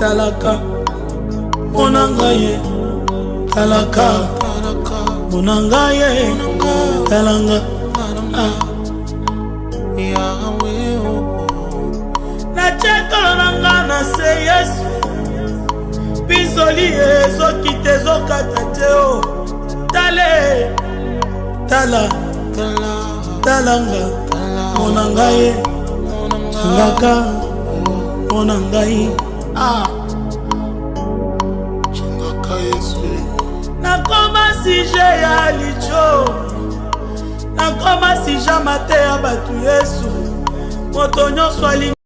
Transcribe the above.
talaka monangaye talaka monangaye talanga na chekolo nanga na se Yesu bizoli ezoki te zokata te o tale tala talanga monangaye talaka monangaye nakoma sije ya licho nakoma sija mate ya batu Yesu moto nyonso